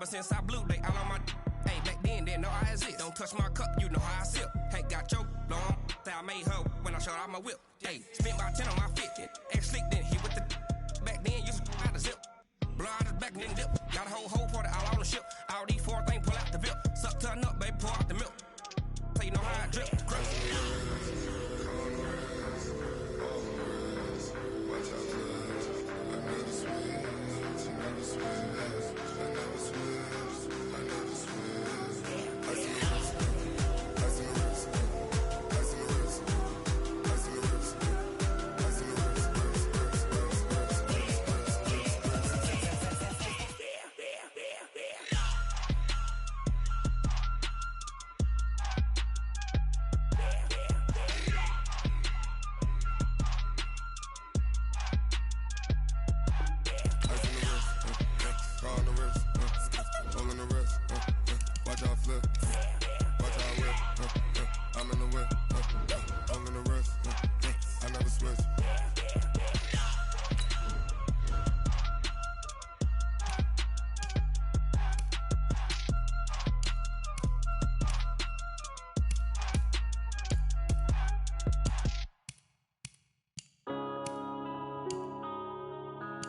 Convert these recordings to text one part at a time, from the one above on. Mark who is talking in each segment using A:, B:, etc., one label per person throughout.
A: Ever since I blew, they all on my hey, back then, didn't know I exist. Don't touch my cup, you know how I sip. Hey, got your long, say I made her when I showed out my whip. Hey, spent about 10 on my fit. Ex slick, then hit with the back then, used to out the zip. Blow out his back and then dip. Got a whole party all on the ship. All these four things, pull out the VIP. Suck to a nut, baby, pour out the milk. So you know how I drip.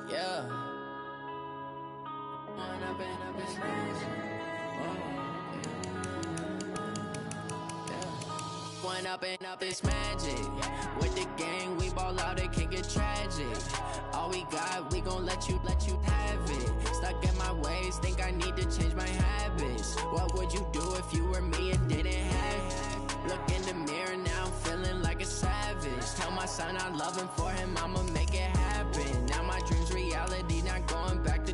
B: Yeah. One up and up is magic. With the gang, we ball out, it can get tragic. All we got, we gon' let you have it. Stuck in my ways, think I need to change my habits. What would you do if you were me and didn't have it? Look in the mirror now, I'm feeling like a savage. Tell my son I love him, for him I'ma make it happen. Now my dream's reality, not going back to.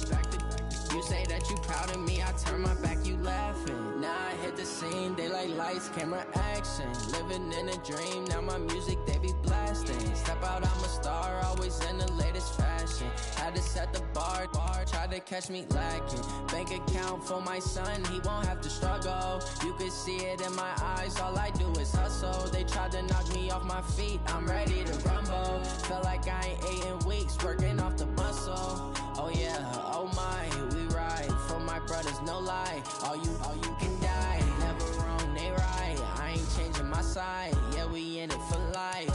B: You say that you proud of me, I turn my back, you laughing. Now I hit the scene, they like lights, camera, action. Living in a dream, now my music, they be blasting. Step out, I'm a star, always in the latest fashion. Had to set the bar, try to catch me lacking. Bank account for my son, he won't have to struggle. You can see it in my eyes, all I do is hustle. They tried to knock me off my feet, I'm ready to rumble. Feel like I ain't ate in weeks, working off the muscle. Oh yeah, oh my, we ride for my brothers, no lie. All you can die, never wrong, they right. I ain't changing my side, yeah, we in it for life.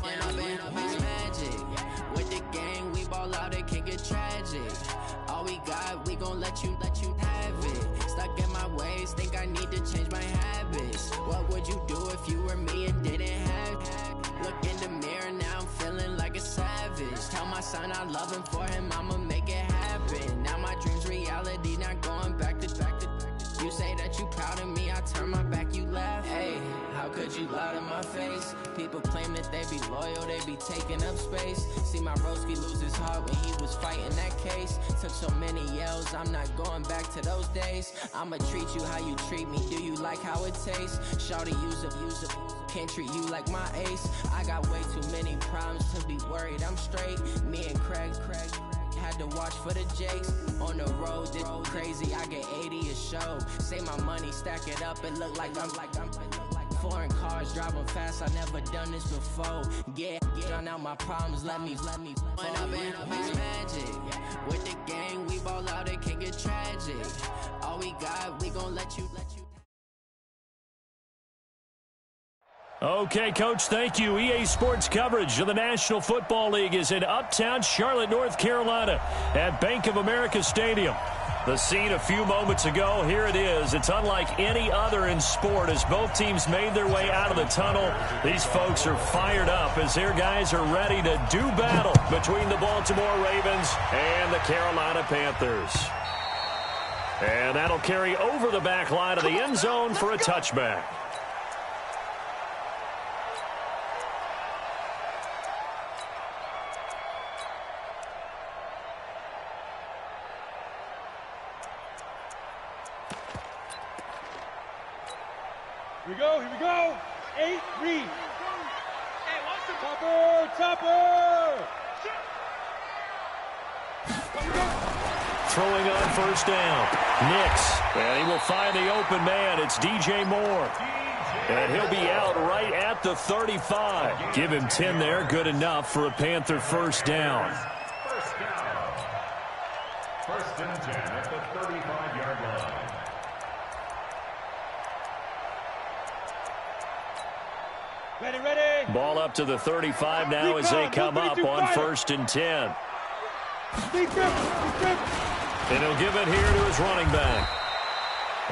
B: When I been up is magic. With the gang, we ball out, it can get tragic. All we got, we gon' let you have it. Stuck in my ways, think I need to change my habits. What would you do if you were me and didn't have it? Look in the mirror, now I'm feeling like a savage. Tell my son I love him, for him I'ma make it happen. Now my dream's reality, not going back to. You say that you proud of me, I turn my back, you laugh. Hey, how could you lie to my face? People claim that they be loyal, they be taking up space. See my broski lose his heart when he was fighting that case. Took so many yells, I'm not going back to those days. I'ma treat you how you treat me, do you like how it tastes? Shawty, use it, can't treat you like my ace. I got way too many problems to be worried, I'm straight. Me and Craig had to watch for the Jakes. On the road, this crazy, I get 80 a show. Say my money, stack it up, it look like I'm foreign cars, driving fast, I never done this before. Yeah, drown out my problems, let me When I been up is magic. With the gang, we ball out, it can get tragic. All we got, we gon' let you.
C: Okay, Coach, thank you. EA Sports coverage of the National Football League is in Uptown Charlotte, North Carolina at Bank of America Stadium. The scene a few moments ago, here it is. It's unlike any other in sport as both teams made their way out of the tunnel. These folks are fired up as their guys are ready to do battle between the Baltimore Ravens and the Carolina Panthers. And that'll carry over the back line of the end zone for a touchback.
D: Here we go. 8 read. Topper.
C: Throwing on first down. Nix. And he will find the open man. It's DJ Moore. And he'll be out right at the 35. Give him 10 there. Good enough for a Panther first down.
E: First and 10 at the 35-yard line.
D: Ready.
C: Ball up to the 35 now as they come up on 1st and 10. And he'll give it here to his running back.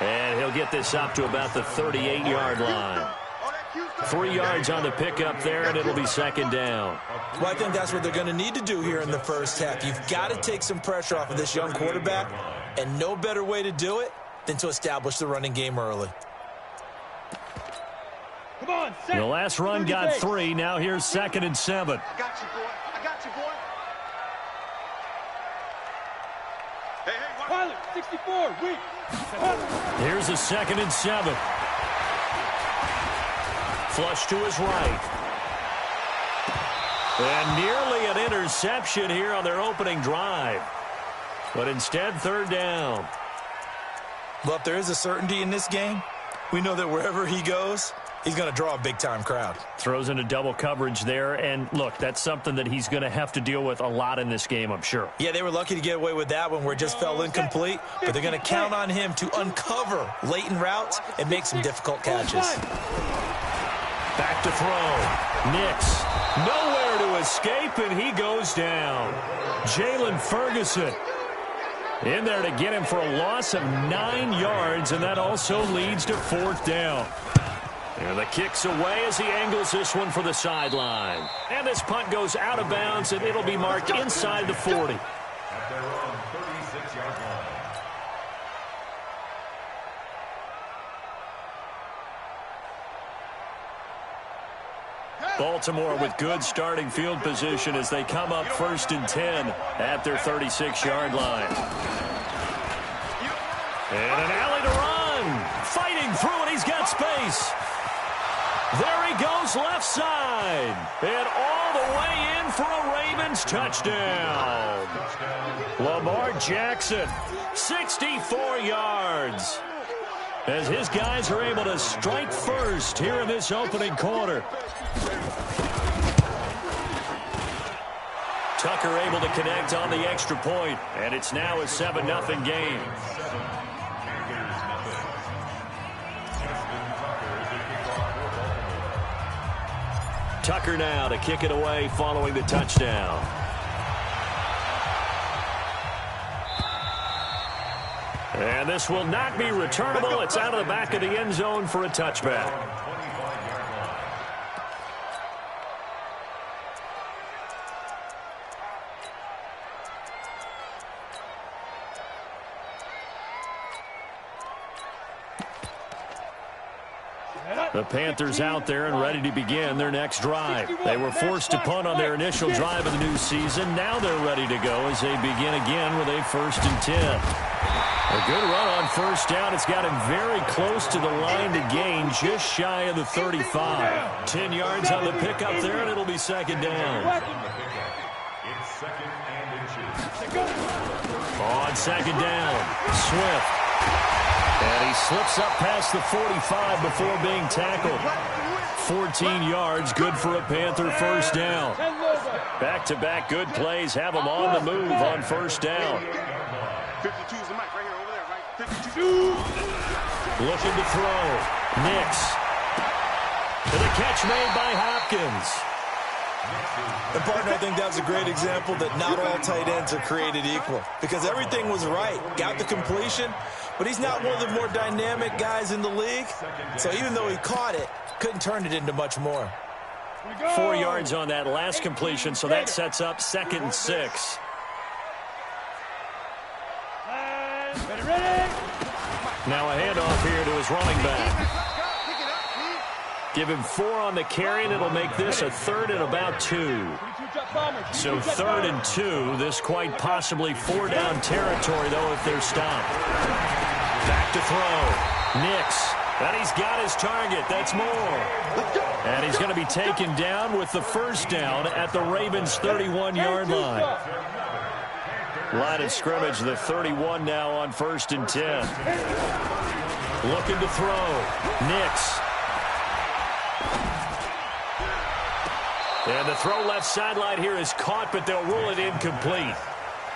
C: And he'll get this up to about the 38-yard line. 3 yards on the pickup there, and it'll be 2nd down.
E: Well, I think that's what they're going to need to do here in the first half. You've got to take some pressure off of this young quarterback, and no better way to do it than to establish the running game early.
D: Come on,
C: the last run got 3. Now here's 2nd and 7.
F: I got you, boy. I got you, boy. Hey,
D: Pilot, 64, wait.
C: Here's a 2nd and 7. Flush to his right. And nearly an interception here on their opening drive. But instead, 3rd down.
E: Well, if there is a certainty in this game, we know that wherever he goes, he's going to draw a big-time crowd.
C: Throws into double coverage there, and look, that's something that he's going to have to deal with a lot in this game, I'm sure.
E: Yeah, they were lucky to get away with that one where it just fell incomplete, but they're going to count on him to uncover latent routes and make some difficult catches.
C: Back to throw. Nix, nowhere to escape, and he goes down. Jalen Ferguson in there to get him for a loss of 9 yards, and that also leads to 4th down. And the kick's away as he angles this one for the sideline. And this punt goes out of bounds, and it'll be marked inside the 40.
G: At their own 36-yard line.
C: Baltimore with good starting field position as they come up 1st and 10 at their 36-yard line. And an alley to run. Fighting through, and he's got space. There he goes left side. And all the way in for a Ravens touchdown. Lamar Jackson, 64 yards. As his guys are able to strike first here in this opening quarter. Tucker able to connect on the extra point, and it's now a 7-0 game. Tucker now to kick it away following the touchdown. And this will not be returnable. It's out of the back of the end zone for a touchback. The Panthers out there and ready to begin their next drive. They were forced to punt on their initial drive of the new season. Now they're ready to go as they begin again with a 1st and 10. A good run on 1st down. It's got him very close to the line to gain, just shy of the 35. 10 yards on the pickup there, and it'll be 2nd down.
G: It's 2nd and inches.
C: On 2nd down, Swift. And he slips up past the 45 before being tackled. 14 yards, good for a Panther 1st down. Back-to-back good plays have him on the move on 1st down.
F: 52's the mic right here, over there, right? 52.
C: Looking to throw. Nix. And the catch made by Hopkins.
E: And, partner, I think that's a great example that not all tight ends are created equal. Because everything was right. Got the completion, but he's not one of the more dynamic guys in the league. So even though he caught it, couldn't turn it into much more.
C: 4 yards on that last completion, so that sets up 2nd and 6.
D: Ready.
C: Now a handoff here to his running back. Give him 4 on the carry, and it'll make this a 3rd and about 2. So 3rd and 2. This quite possibly 4-down territory, though, if they're stopped. Back to throw. Nix. And he's got his target. That's more. And he's going to be taken down with the 1st down at the Ravens' 31-yard line. Line of scrimmage, the 31 now on 1st and 10. Looking to throw. Nix. And the throw left sideline here is caught, but they'll rule it incomplete.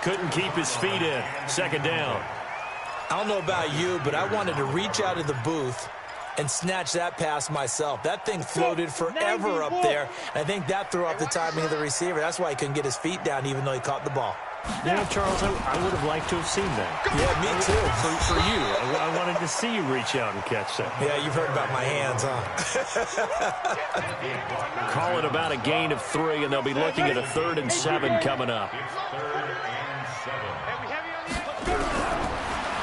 C: Couldn't keep his feet in. 2nd down.
E: I don't know about you, but I wanted to reach out of the booth and snatch that pass myself. That thing floated forever up there. I think that threw off the timing of the receiver. That's why he couldn't get his feet down even though he caught the ball.
C: Yeah, Charles, I would have liked to have seen that.
E: Yeah, me too.
C: For you. I wanted to see you reach out and catch that.
E: Yeah, you've heard about my hands, huh?
C: Call it about a gain of 3, and they'll be looking at a 3rd and 7 coming up.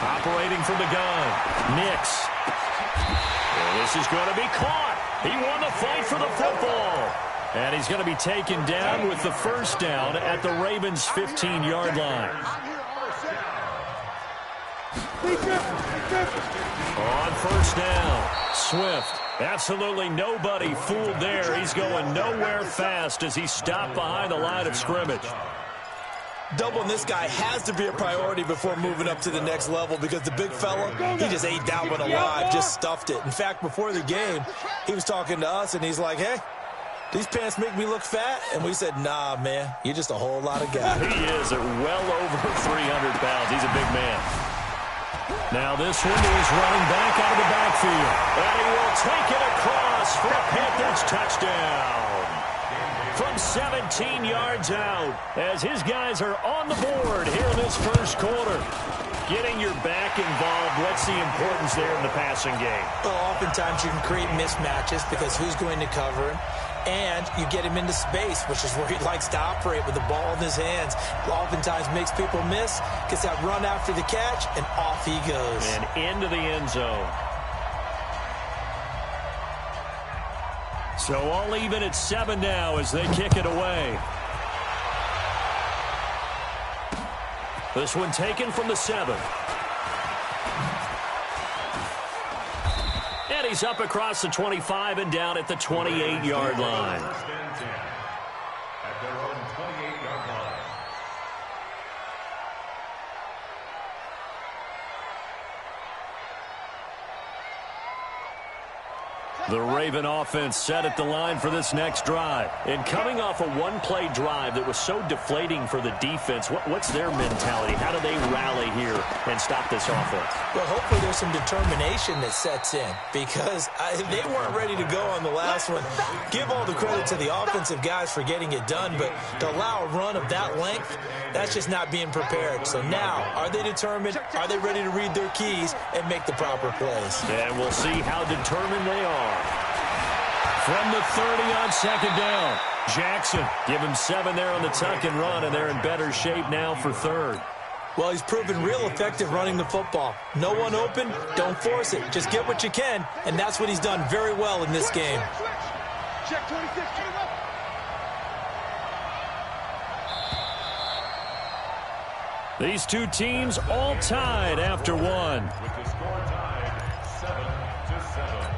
C: Operating from the gun. Nix. And this is going to be caught. He won the fight for the football. And he's going to be taken down with the first down at the Ravens' 15-yard line. On first down, Swift. Absolutely nobody fooled there. He's going nowhere fast as he stopped behind the line of scrimmage.
E: Doubling this guy has to be a priority before moving up to the next level because the big fella, he just ate that one alive, just stuffed it. In fact, before the game, he was talking to us, and he's like, hey, these pants make me look fat? And we said, nah, man, you're just a whole lot of guy.
C: He is at well over 300 pounds. He's a big man. Now this one is running back out of the backfield. And he will take it across for a Panthers touchdown. From 17 yards out as his guys are on the board here in this first quarter. Getting your back involved, what's the importance there in the passing game?
E: Well, oftentimes you can create mismatches because who's going to cover him? And you get him into space, which is where he likes to operate with the ball in his hands. Oftentimes makes people miss, gets that run after the catch, and off he goes.
C: And into the end zone. So all even at 7 now as they kick it away. This one taken from the 7. And he's up across the 25 and down at the 28-yard line.
G: At their own 28-yard line.
C: The Raven offense set at the line for this next drive. And coming off a one-play drive that was so deflating for the defense, what's their mentality? How do they rally here and stop this offense?
E: Well, hopefully there's some determination that sets in because they weren't ready to go on the last one. Give all the credit to the offensive guys for getting it done, but to allow a run of that length, that's just not being prepared. So now, are they determined? Are they ready to read their keys and make the proper plays?
C: And we'll see how determined they are. From the 30 on second down, Jackson, give him 7 there on the tuck and run, and they're in better shape now for 3rd.
E: Well, he's proven real effective running the football. No one open, don't force it. Just get what you can, and that's what he's done very well in this game.
F: Check 26.
C: These two teams all tied after 1.
G: With the score tied 7-7.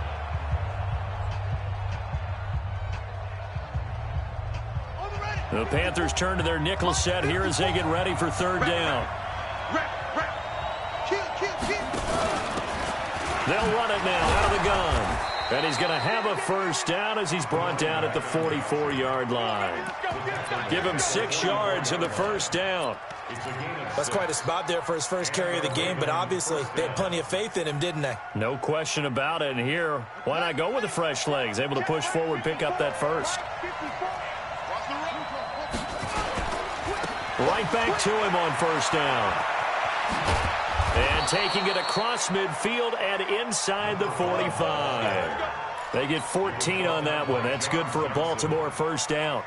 C: The Panthers turn to their nickel set here as they get ready for 3rd down. They'll run it now out of the gun. And he's going to have a first down as he's brought down at the 44-yard line. Give him 6 yards in the first down.
E: That's quite a spot there for his first carry of the game, but obviously they had plenty of faith in him, didn't they?
C: No question about it. And here, why not go with the fresh legs? Able to push forward, pick up that first. Right back to him on first down. And taking it across midfield and inside the 45. They get 14 on that one. That's good for a Baltimore first down.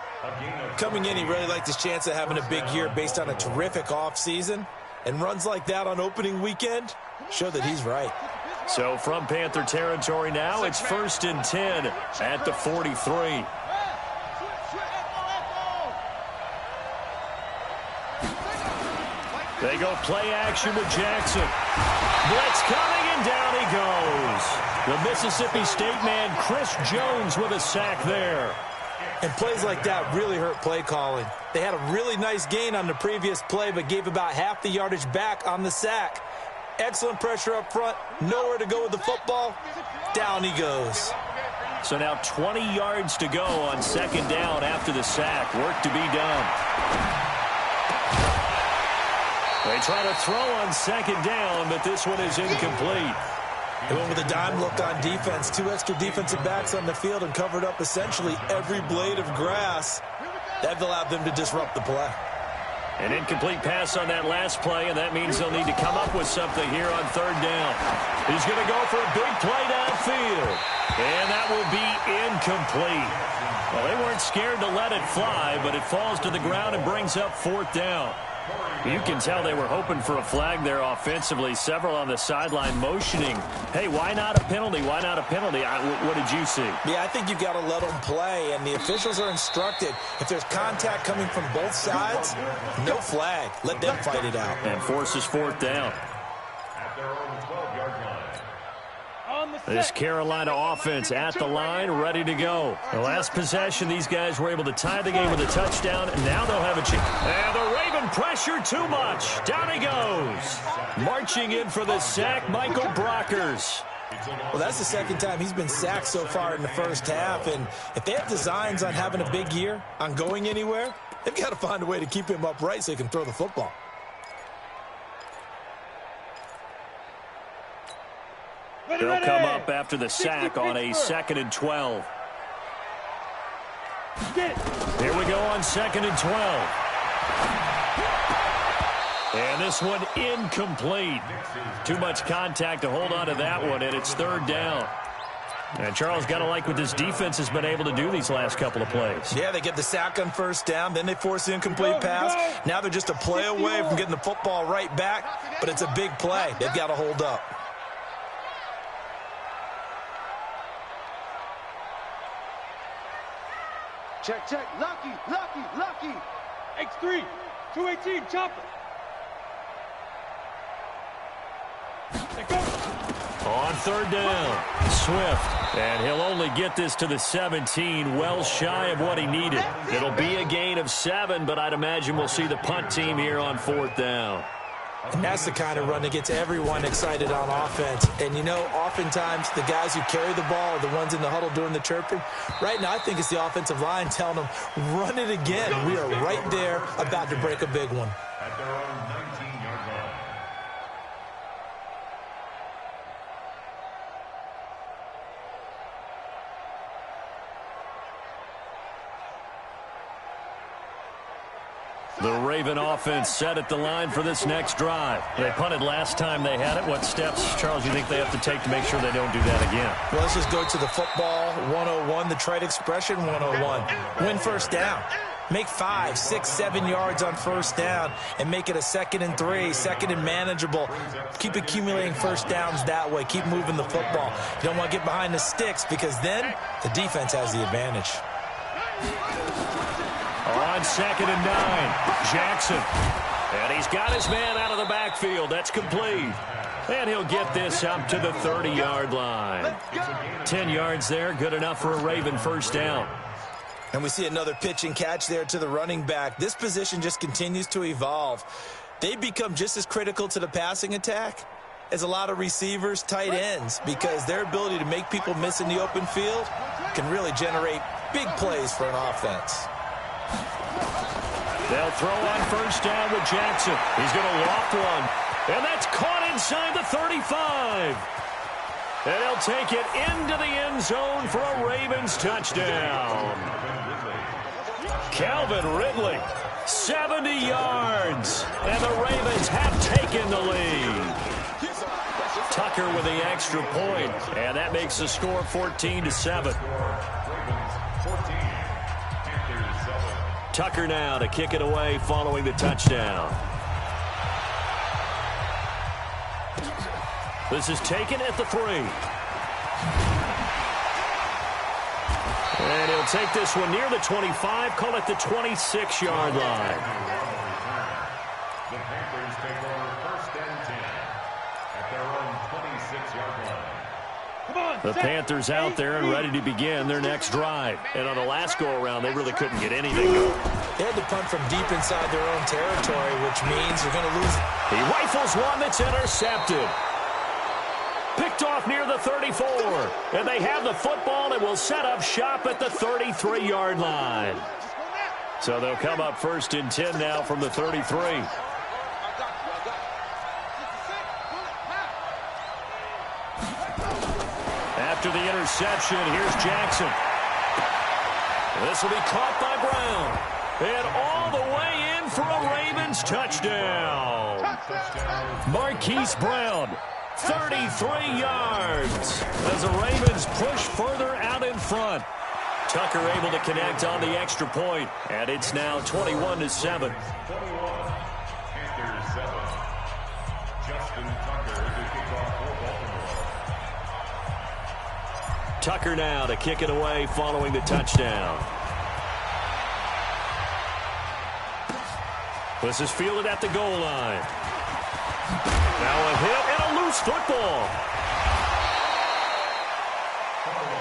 E: Coming in, he really liked his chance of having a big year based on a terrific offseason. And runs like that on opening weekend show that he's right.
C: So from Panther territory now, it's 1st and 10 at the 43. They go play action with Jackson. Blitz coming, and down he goes. The Mississippi State man, Chris Jones, with a sack there.
E: And plays like that really hurt play calling. They had a really nice gain on the previous play, but gave about half the yardage back on the sack. Excellent pressure up front. Nowhere to go with the football. Down he goes.
C: So now 20 yards to go on second down after the sack. Work to be done. They try to throw on second down, but this one is incomplete.
E: They went with a dime look on defense. 2 extra defensive backs on the field and covered up essentially every blade of grass. That allowed them to disrupt the play.
C: An incomplete pass on that last play, and that means they'll need to come up with something here on 3rd down. He's going to go for a big play downfield, and that will be incomplete. Well, they weren't scared to let it fly, but it falls to the ground and brings up 4th down. You can tell they were hoping for a flag there offensively. Several on the sideline motioning, hey, why not a penalty? Why not a penalty? What did you see?
E: Yeah, I think you've got to let them play, and the officials are instructed, if there's contact coming from both sides, no flag. Let them fight it out.
C: And forces 4th down.
G: At their own 12-yard line.
C: This Carolina offense at the line, ready to go. The last possession, these guys were able to tie the game with a touchdown, and now they'll have a chance. And the Raven pressure too much. Down he goes. Marching in for the sack, Michael Brockers.
E: Well, that's the 2nd time he's been sacked so far in the first half, and if they have designs on having a big year, on going anywhere, they've got to find a way to keep him upright so he can throw the football.
C: They'll come up after the sack on a 2nd and 12. Here we go on 2nd and 12. And this one incomplete. Too much contact to hold on to that one, and it's 3rd down. And Charles, got to like what this defense has been able to do these last couple of plays.
E: Yeah, they get the sack on 1st down, then they force the incomplete pass. Now they're just a play away from getting the football right back, but it's a big play. They've got to hold up.
F: Check, check. Lucky.
D: X3, 218, chopper.
C: On 3rd down, Swift. And he'll only get this to the 17, well shy of what he needed. It'll be a gain of 7, but I'd imagine we'll see the punt team here on 4th down.
E: And that's the kind of run that gets everyone excited on offense. And, you know, oftentimes the guys who carry the ball are the ones in the huddle doing the chirping. Right now, I think it's the offensive line telling them, run it again. We are right there about to break a big one.
G: At their own 19-yard line.
C: The Raven offense set at the line for this next drive. They punted last time they had it. What steps, Charles, you think they have to take to make sure they don't do that again?
E: Well, let's just go to the football 101, the trite expression 101. Win 1st down. Make 5, 6, 7 yards on 1st down and make it a 2nd and 3, 2nd and manageable. Keep accumulating 1st downs that way. Keep moving the football. You don't want to get behind the sticks because then the defense has the advantage.
C: On 2nd and 9, Jackson. And he's got his man out of the backfield. That's complete. And he'll get this up to the 30-yard line. 10 yards there, good enough for a Raven 1st down.
E: And we see another pitch and catch there to the running back. This position just continues to evolve. They become just as critical to the passing attack as a lot of receivers, tight ends, because their ability to make people miss in the open field can really generate big plays for an offense.
C: They'll throw on 1st down with Jackson. He's going to loft one. And that's caught inside the 35. And he'll take it into the end zone for a Ravens touchdown. Calvin Ridley, 70 yards. And the Ravens have taken the lead. Tucker with the extra point. And that makes the score 14-7. Tucker now to kick it away following the touchdown. This is taken at the 3. And he'll take this one near the 25, call it the 26-yard line.
G: The Panthers take over 1st and 10 at their own 26-yard line.
C: The Panthers out there and ready to begin their next drive. And on the last go-around, they really couldn't get anything going.
E: They had to punt from deep inside their own territory, which means they're going to lose.
C: He rifles one that's intercepted. Picked off near the 34. And they have the football and will set up shop at the 33-yard line. So they'll come up 1st and 10 now from the 33. after the interception. Here's Jackson. This will be caught by Brown. And all the way in for a Ravens touchdown. Marquise Brown, 33 yards as the Ravens push further out in front. Tucker able to connect on the extra point, and it's now 21-7. Tucker now to kick it away following the touchdown. This is fielded at the goal line. Now a hit and a loose football.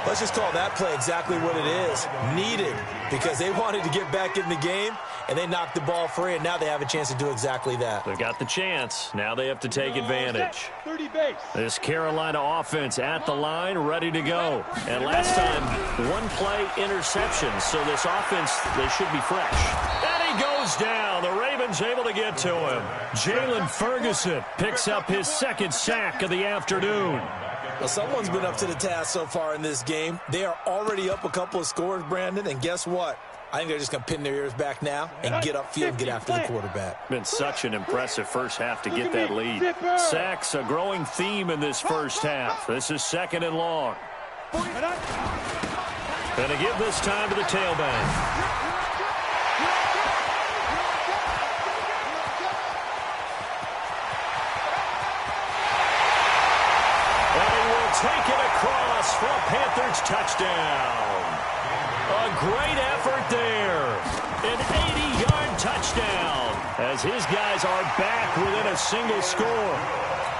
E: Let's just call that play exactly what it is. Needed, because they wanted to get back in the game, and they knocked the ball free, and now they have a chance to do exactly that.
C: They've got the chance. Now they have to take advantage.
D: 30 base.
C: This Carolina offense at the line, ready to go. And last time, one play interception, so this offense, they should be fresh. And he goes down. The Ravens able to get to him. Jalen Ferguson picks up his second sack of the afternoon.
E: Well, someone's been up to the task so far in this game. They are already up a couple of scores, Brandon, and guess what? I think they're just going to pin their ears back now and get upfield and get after the quarterback.
C: Been such an impressive first half to get that lead. Sacks, a growing theme in this first half. This is 2nd and long. And to give this time to the tailback. Take it across for a Panthers touchdown. A great effort there. An 80-yard touchdown as his guys are back within a single score.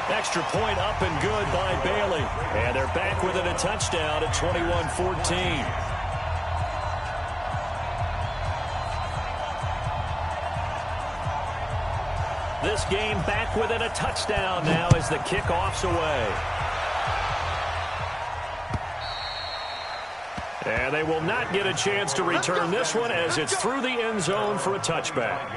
C: Extra point up and good by Bailey. And they're back within a touchdown at 21-14. This game back within a touchdown now as the kickoff's away. And they will not get a chance to return this one as it's through the end zone for a touchback.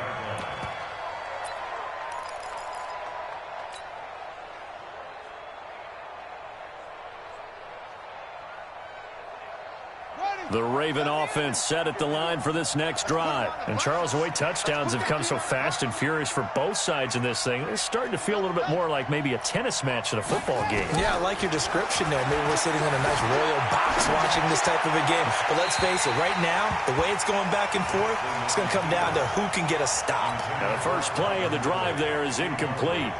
C: The Raven offense set at the line for this next drive. And Charles, the way touchdowns have come so fast and furious for both sides in this thing, it's starting to feel a little bit more like maybe a tennis match in a football game.
E: Yeah, I like your description there. Maybe we're sitting in a nice royal box watching this type of a game. But let's face it, right now, the way it's going back and forth, it's going to come down to who can get a stop.
C: Now the first play of the drive there is incomplete.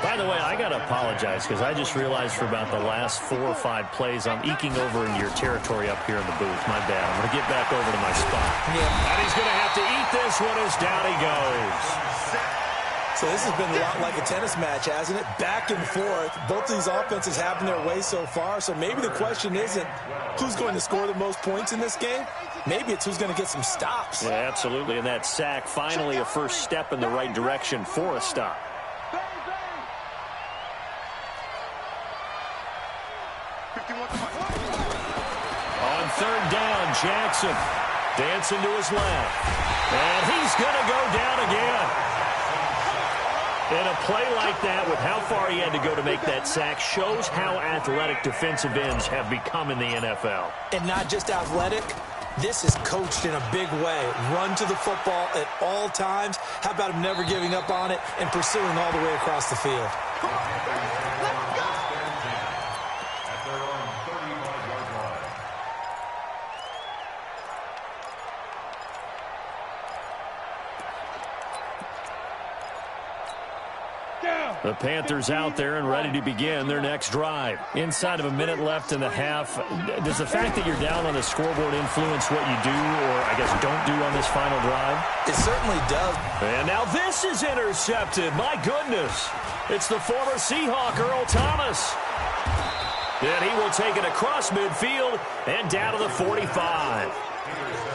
C: By the way, I got to apologize because I just realized for about the last 4 or 5 plays I'm eking over into your territory up here in the booth. My bad. I'm going to get back over to my spot.
E: Yeah.
C: And he's going to have to eat this one as down he goes.
E: So this has been a lot like a tennis match, hasn't it? Back and forth. Both of these offenses having their way so far. So maybe the question isn't who's going to score the most points in this game. Maybe it's who's going to get some stops.
C: Yeah, absolutely. And that sack, finally a first step in the right direction for a stop. On third down, Jackson dancing to his left. And he's going to go down again. And a play like that, with how far he had to go to make that sack, shows how athletic defensive ends have become in the NFL.
E: And not just athletic. This is coached in a big way. Run to the football at all times. How about him never giving up on it and pursuing all the way across the field?
C: The Panthers out there and ready to begin their next drive. Inside of a minute left in the half, does the fact that you're down on the scoreboard influence what you do or, I guess, don't do on this final drive?
E: It certainly does.
C: And now this is intercepted. My goodness. It's the former Seahawk, Earl Thomas. And he will take it across midfield and down to the 45.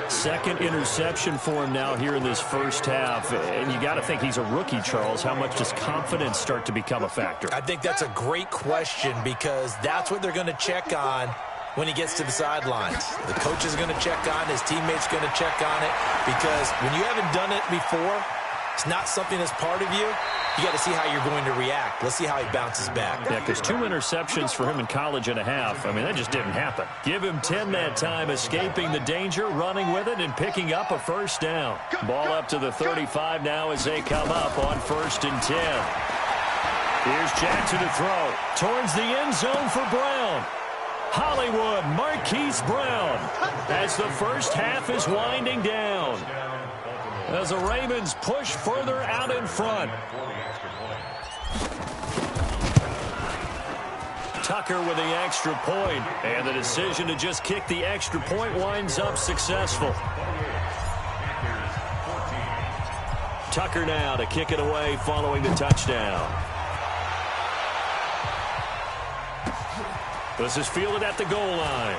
C: Second interception for him now here in this first half. And you got to think he's a rookie, Charles. How much does confidence start to become a factor?
E: I think that's a great question because that's what they're going to check on when he gets to the sidelines. The coach is going to check on, his teammates going to check on it because when you haven't done it before, it's not something that's part of you. you got to see how you're going to react. Let's see how he bounces back.
C: Yeah, because 2 interceptions for him in college and a half. I mean, that just didn't happen. Give him 10 that time, escaping the danger, running with it, and picking up a first down. Ball up to the 35 now as they come up on 1st and 10. Here's Jackson to throw. Towards the end zone for Brown. Hollywood, Marquise Brown, as the first half is winding down. As the Ravens push further out in front. Tucker with the extra point, and the decision to just kick the extra point winds up successful. Tucker now to kick it away following the touchdown. This is fielded at the goal line.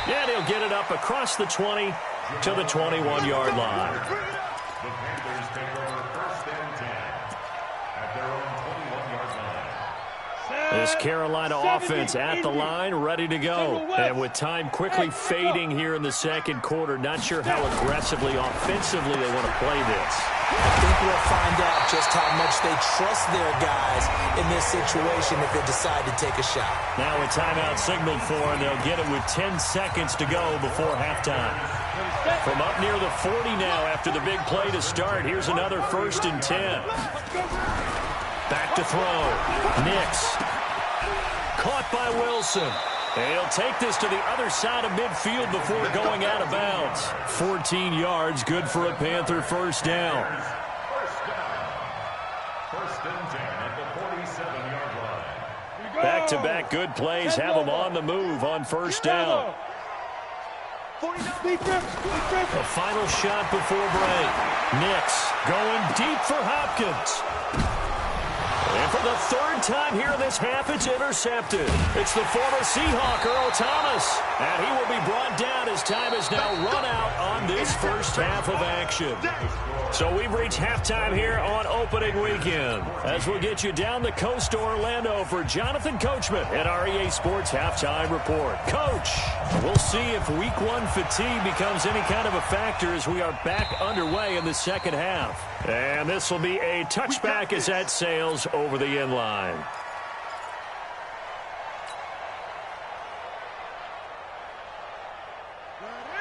C: And he'll get it up across the 20 to the 21-yard line.
G: The Panthers take over 1st and 10 at their own 21-yard line.
C: This Carolina offense at the line, ready to go. And with time quickly fading here in the second quarter, not sure how aggressively, offensively they want to play this.
E: I think we'll find out just how much they trust their guys in this situation if they decide to take a shot.
C: Now a timeout signaled for, and they'll get it with 10 seconds to go before halftime. From up near the 40 now after the big play to start, here's another 1st and 10. Back to throw. Nix. Caught by Wilson. He'll take this to the other side of midfield before going out of bounds. 14 yards, good for a Panther first down.
G: First and 10 at the 47-yard line.
C: Back-to-back good plays have them on the move on first down. A final shot before break. Nix going deep for Hopkins. And for the 3rd time here in this half, it's intercepted. It's the former Seahawk, Earl Thomas. And he will be brought down as time is now run out on this first half of action. So we've reached halftime here on opening weekend. As we'll get you down the coast to Orlando for Jonathan Coachman at our EA Sports Halftime Report. Coach, we'll see if Week 1 fatigue becomes any kind of a factor as we are back underway in the second half. And this will be a touchback as that sails over the end line.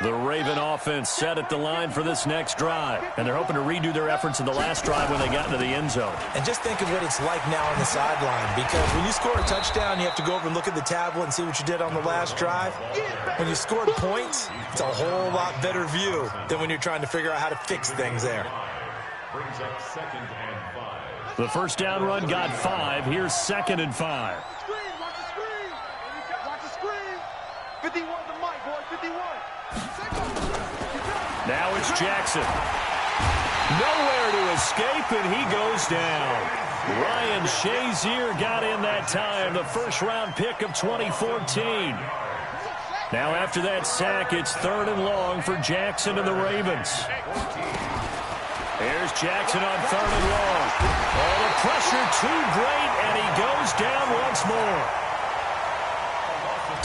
C: The Raven offense set at the line for this next drive. And they're hoping to redo their efforts in the last drive when they got into the end zone.
E: And just think of what it's like now on the sideline. Because when you score a touchdown, you have to go over and look at the tablet and see what you did on the last drive. When you scored points, it's a whole lot better view than when you're trying to figure out how to fix things there.
G: Brings up 2nd and 5.
C: The first down run got 5. Here's 2nd and 5.
F: Watch the screen. Watch the screen. 51 the mic, boy. 51.
C: Now it's Jackson. Nowhere to escape, and he goes down. Ryan Shazier got in that time, the first-round pick of 2014. Now after that sack, it's 3rd and long for Jackson and the Ravens. Here's Jackson on 3rd and long. Oh, the pressure too great, and he goes down once more.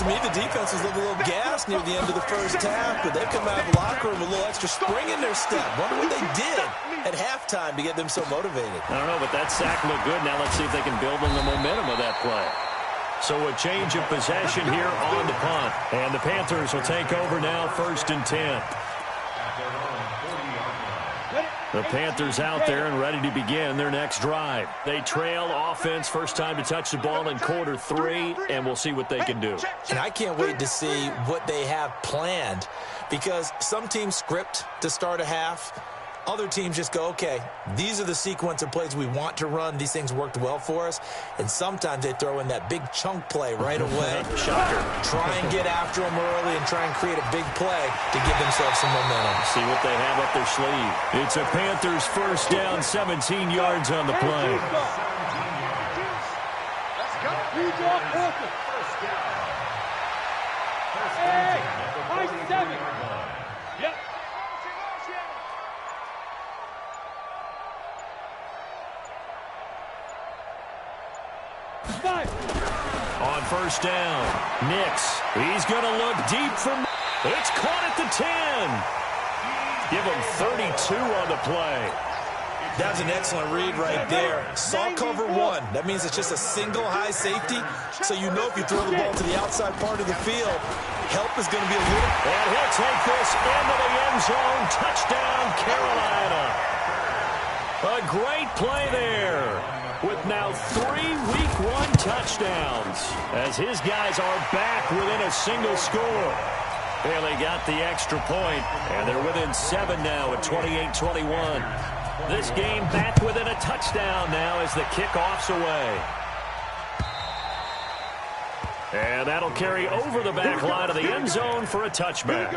E: To me, the defense was a little gassed near the end of the first half, but they come out of the locker room with a little extra spring in their step. Wonder what they did at halftime to get them so motivated.
C: I don't know, but that sack looked good. Now let's see if they can build on the momentum of that play. So a change of possession here on the punt. And the Panthers will take over now 1st and 10. The Panthers out there and ready to begin their next drive. They trail offense, first time to touch the ball in quarter 3, and we'll see what they can do.
E: And I can't wait to see what they have planned, because some teams script to start a half. Other teams just go, okay, these are the sequence of plays we want to run. These things worked well for us. And sometimes they throw in that big chunk play right away.
C: Shocker.
E: Try and get after them early and try and create a big play to give themselves some momentum.
C: See what they have up their sleeve. It's a Panthers first down, 17 yards on the play.
F: Let's go.
G: First down. First and 10 at the 47-yard line.
F: Yep.
C: On first down, Nix. He's going to look deep from... It's caught at the 10. Give him 32 on the play.
E: That's an excellent read right there. Saw cover one. That means it's just a single high safety. So you know if you throw the ball to the outside part of the field, help is going to be a little.
C: And he'll take this into the end zone. Touchdown, Carolina. A great play there with now 3 Week 1 touchdowns as his guys are back within a single score. Bailey got the extra point, and they're within 7 now at 28-21. This game back within a touchdown now as the kickoff's away. And that'll carry over the back line of the end zone for a touchback.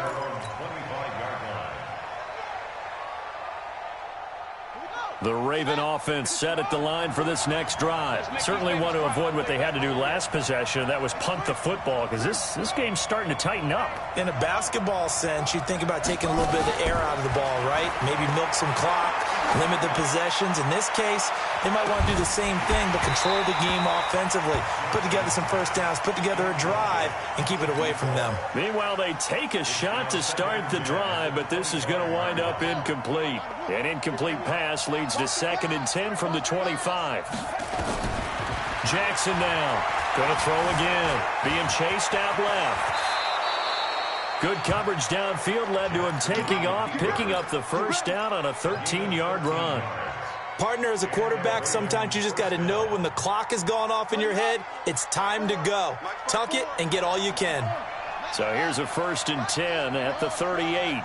C: The Raven offense set at the line for this next drive. Certainly want to avoid what they had to do last possession. That was punt the football, because this game's starting to tighten up.
E: In a basketball sense, you think about taking a little bit of the air out of the ball, right? Maybe milk some clock, limit the possessions. In this case, they might want to do the same thing, but control the game offensively. Put together some first downs, put together a drive, and keep it away from them.
C: Meanwhile, they take a shot to start the drive, but this is going to wind up incomplete. An incomplete pass leads to 2nd and 10 from the 25. Jackson now. Going to throw again. Being chased out left. Good coverage downfield led to him taking off, picking up the first down on a 13-yard run.
E: Partner, as a quarterback, sometimes you just got to know when the clock has gone off in your head, it's time to go. Tuck it and get all you can.
C: So here's a 1st and 10 at the 38.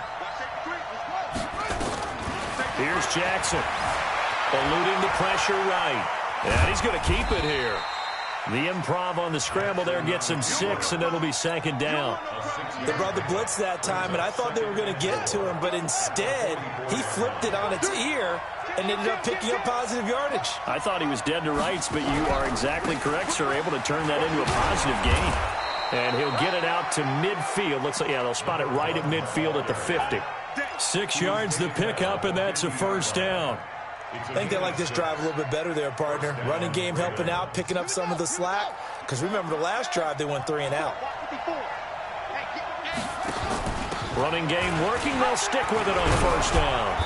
C: Here's Jackson. Eluding the pressure right. And he's going to keep it here. The improv on the scramble there gets him 6, and it'll be 2nd down.
E: They brought the blitz that time, and I thought they were going to get to him, but instead, he flipped it on its ear and ended up picking up positive yardage.
C: I thought he was dead to rights, but you are exactly correct, sir. Able to turn that into a positive gain. And he'll get it out to midfield. Looks like, yeah, they'll spot it right at midfield at the 50. 6 yards the pickup, and that's a 1st down.
E: I think they like this drive a little bit better there, partner. Running game helping out, picking up some of the slack. Because remember, the last drive, they went 3 and out.
C: Running game working. They'll stick with it on 1st down.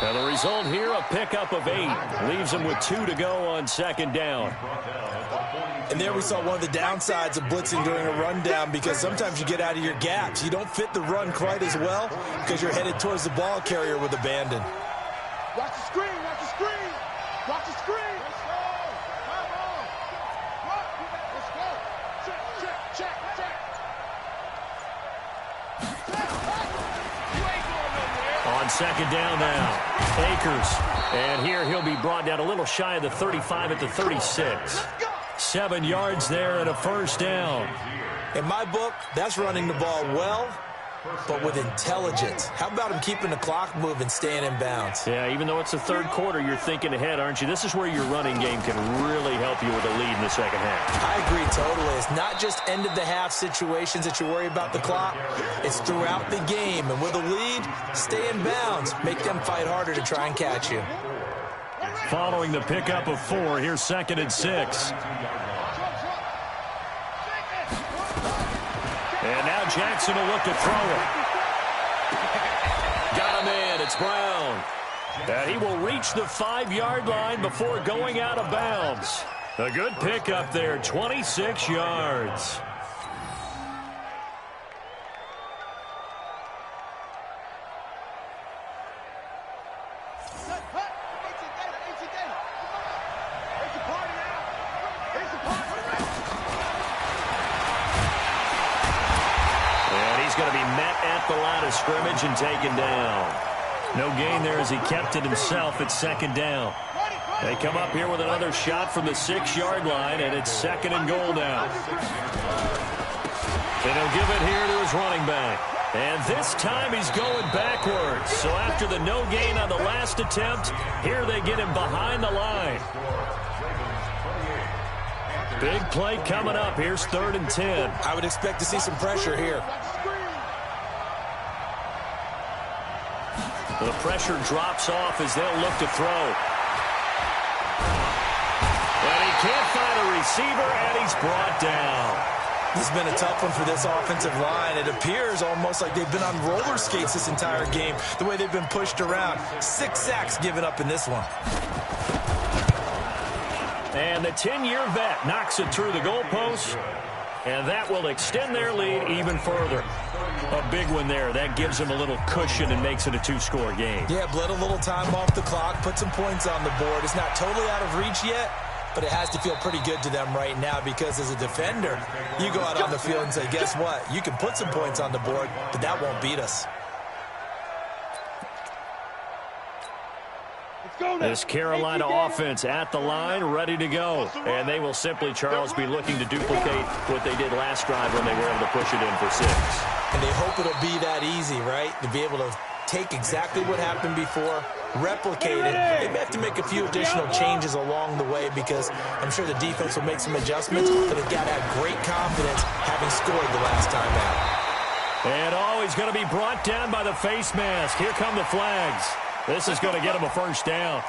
C: And the result here, a pickup of 8. Leaves them with 2 to go on 2nd down.
E: And there we saw one of the downsides of blitzing during a rundown, because sometimes you get out of your gaps. You don't fit the run quite as well because you're headed towards the ball carrier with abandon.
F: Watch the screen, watch the screen. Watch the screen. Let's go. Come on. Let's go. Check. You ain't going nowhere.
C: On 2nd down now, Akers. And here he'll be brought down a little shy of the 35 at the 36. 7 yards there and a 1st down.
E: In my book, that's running the ball well, but with intelligence. How about him keeping the clock moving, staying in bounds?
C: Yeah, even though it's the 3rd quarter, you're thinking ahead, aren't you? This is where your running game can really help you with a lead in the 2nd half.
E: I agree totally. It's not just end-of-the-half situations that you worry about the clock. It's throughout the game. And with a lead, stay in bounds. Make them fight harder to try and catch you.
C: Following the pickup of 4, here's 2nd and 6. And now Jackson will look to throw it. Got him in. It's Brown. And he will reach the 5-yard line before going out of bounds. A good pickup there, 26 yards. Going to be met at the line of scrimmage and taken down. No gain there as he kept it himself at 2nd down. They come up here with another shot from the 6-yard line, and it's 2nd and goal now. And he'll give it here to his running back. And this time he's going backwards. So after the no gain on the last attempt, here they get him behind the line. Big play coming up. Here's 3rd and 10.
E: I would expect to see some pressure here.
C: The pressure drops off as they'll look to throw. And he can't find a receiver, and he's brought down.
E: This has been a tough one for this offensive line. It appears almost like they've been on roller skates this entire game, the way they've been pushed around. 6 sacks given up in this one.
C: And the 10-year vet knocks it through the goalpost, and that will extend their lead even further. A big one there. That gives them a little cushion and makes it a 2-score game.
E: Yeah, bled a little time off the clock, put some points on the board. It's not totally out of reach yet, but it has to feel pretty good to them right now because as a defender, you go out on the field and say, guess what? You can put some points on the board, but that won't beat us.
C: This Carolina offense at the line, ready to go. And they will simply, Charles, be looking to duplicate what they did last drive when they were able to push it in for 6.
E: And they hope it'll be that easy, right? To be able to take exactly what happened before, replicate it. They may have to make a few additional changes along the way because I'm sure the defense will make some adjustments, but they've got to have great confidence having scored the last time out.
C: And he's going to be brought down by the face mask. Here come the flags. This is going to get him a first down.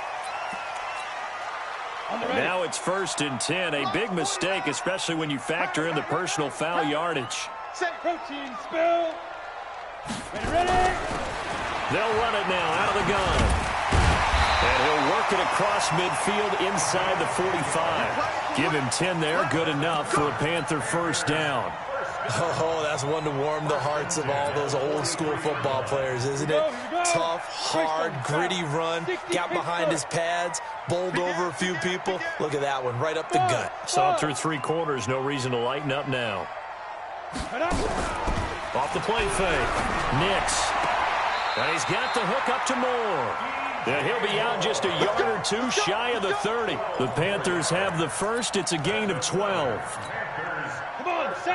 C: Now it's 1st and 10. A big mistake, especially when you factor in the personal foul yardage.
D: Set protein spill. Ready.
C: They'll run it now out of the gun. And he'll work it across midfield inside the 45. Give him 10 there. Good enough for a Panther first down.
E: Oh, that's one to warm the hearts of all those old-school football players, isn't it? Tough, hard, gritty run, got behind his pads, bowled over a few people. Look at that one, right up the gut.
C: Saw it through 3 quarters, no reason to lighten up now. Off the play fake, Nix. And he's got the hook up to Moore. And he'll be out just a yard or 2 shy of the 30. The Panthers have the first. It's a gain of 12.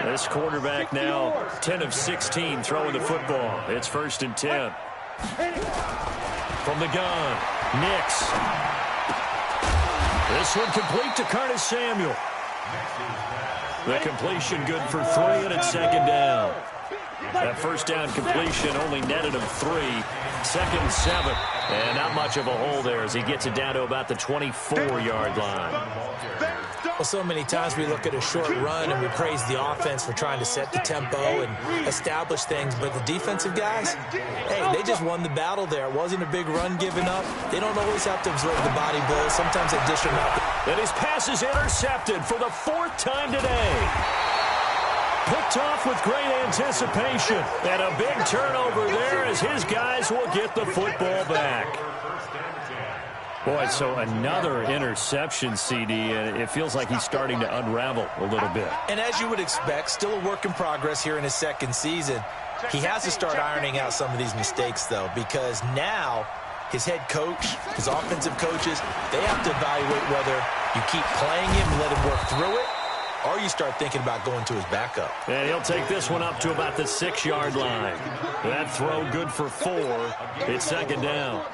C: This quarterback now 10 of 16 throwing the football. It's 1st and 10. From the gun, Nix. This one complete to Curtis Samuel. The completion good for 3, and it's 2nd down. That first down completion only netted him 3. 2nd and 7. And not much of a hole there as he gets it down to about the 24-yard line.
E: Well, so many times we look at a short run and we praise the offense for trying to set the tempo and establish things, but the defensive guys, hey, they just won the battle there. It wasn't a big run given up. They don't always have to absorb the body blows. Sometimes they dish them out.
C: And his pass is intercepted for the 4th time today. Picked off with great anticipation. And a big turnover there as his guys will get the football back. Boy, so another interception, CD, and it feels like he's starting to unravel a little bit.
E: And as you would expect, still a work in progress here in his 2nd season. He has to start ironing out some of these mistakes, though, because now his head coach, his offensive coaches, they have to evaluate whether you keep playing him and let him work through it, or you start thinking about going to his backup.
C: And he'll take this one up to about the 6-yard line. That throw good for 4. It's 2nd down.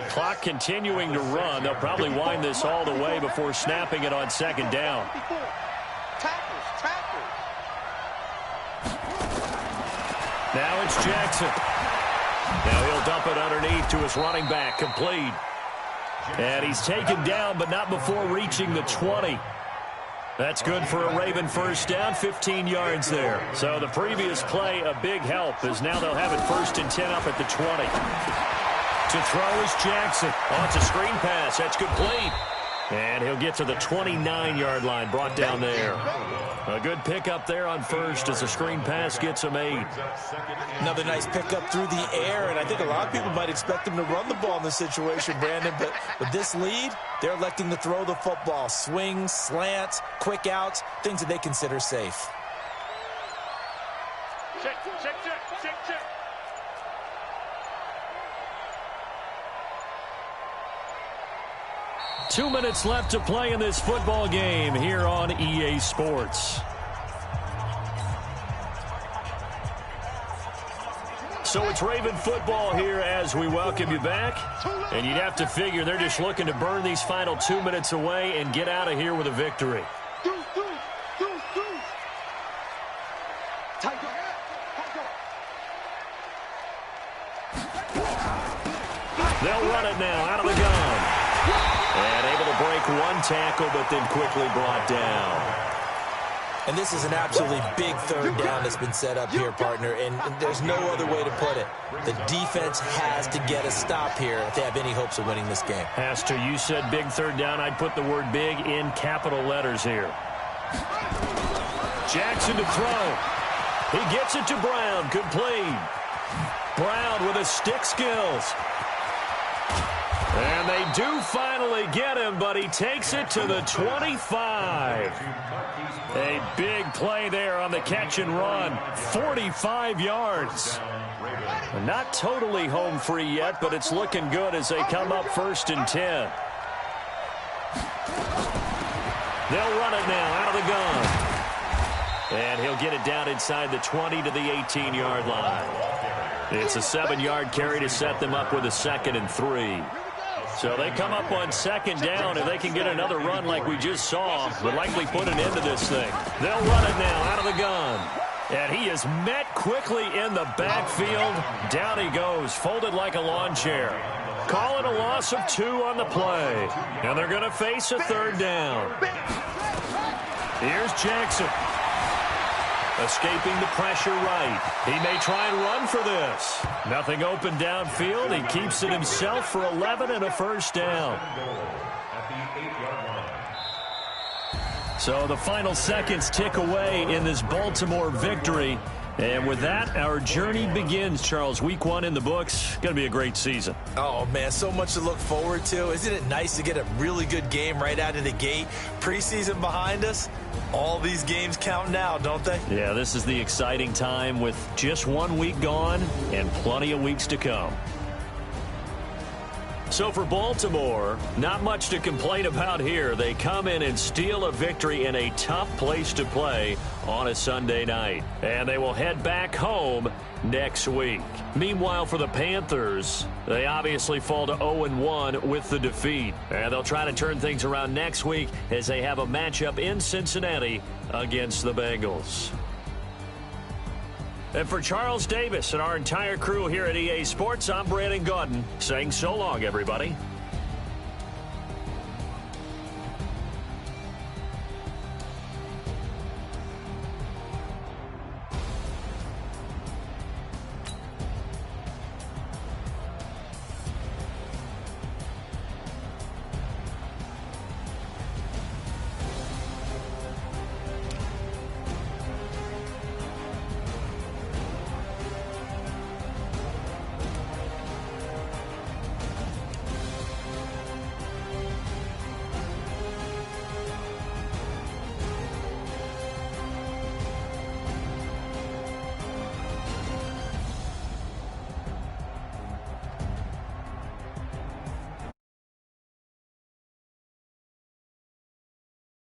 C: Clock continuing to run. They'll probably wind this all the way before snapping it on 2nd down. Now it's Jackson. Now he'll dump it underneath to his running back, complete. And he's taken down, but not before reaching the 20. That's good for a Raven first down, 15 yards there. So the previous play, a big help, as now they'll have it 1st and 10 up at the 20. To throw is Jackson. Oh, it's a screen pass. That's complete. And he'll get to the 29-yard line, brought down there. A good pickup there on 1st as the screen pass gets him 8.
E: Another nice pickup through the air, and I think a lot of people might expect him to run the ball in this situation, Brandon, but with this lead, they're electing to throw the football. Swings, slants, quick outs, things that they consider safe.
D: Check.
C: 2 minutes left to play in this football game here on EA Sports. So it's Raven football here as we welcome you back. And you'd have to figure they're just looking to burn these final 2 minutes away and get out of here with a victory. They'll run it now out of the gun. And able to break one tackle, but then quickly brought down.
E: And this is an absolutely big third down that's been set up here, partner, and there's no other way to put it. The defense has to get a stop here if they have any hopes of winning this game.
C: Has to. You said big third down. I'd put the word big in capital letters here. Jackson to throw. He gets it to Brown. Complete. Brown with his stick skills. And they do finally get him, but he takes it to the 25. A big play there on the catch and run. 45 yards. Not totally home free yet, but it's looking good as they come up 1st and 10. They'll run it now out of the gun. And he'll get it down inside the 20 to the 18-yard line. It's a 7-yard carry to set them up with a 2nd and 3. So they come up on 2nd down, and they can get another run like we just saw, but likely put an end to this thing. They'll run it now out of the gun. And he is met quickly in the backfield. Down he goes, folded like a lawn chair. Call it a loss of 2 on the play. And they're going to face a 3rd down. Here's Jackson. Escaping the pressure right. He may try and run for this. Nothing open downfield. He keeps it himself for 11 and a 1st down. So the final seconds tick away in this Baltimore victory. And with that, our journey begins, Charles. Week 1 in the books. Going to be a great season.
E: Oh, man, so much to look forward to. Isn't it nice to get a really good game right out of the gate? Preseason behind us. All these games count now, don't they?
C: Yeah, this is the exciting time with just 1 week gone and plenty of weeks to come. So for Baltimore, not much to complain about here. They come in and steal a victory in a tough place to play on a Sunday night. And they will head back home next week. Meanwhile, for the Panthers, they obviously fall to 0-1 with the defeat. And they'll try to turn things around next week as they have a matchup in Cincinnati against the Bengals. And for Charles Davis and our entire crew here at EA Sports, I'm Brandon Gaudin saying so long, everybody.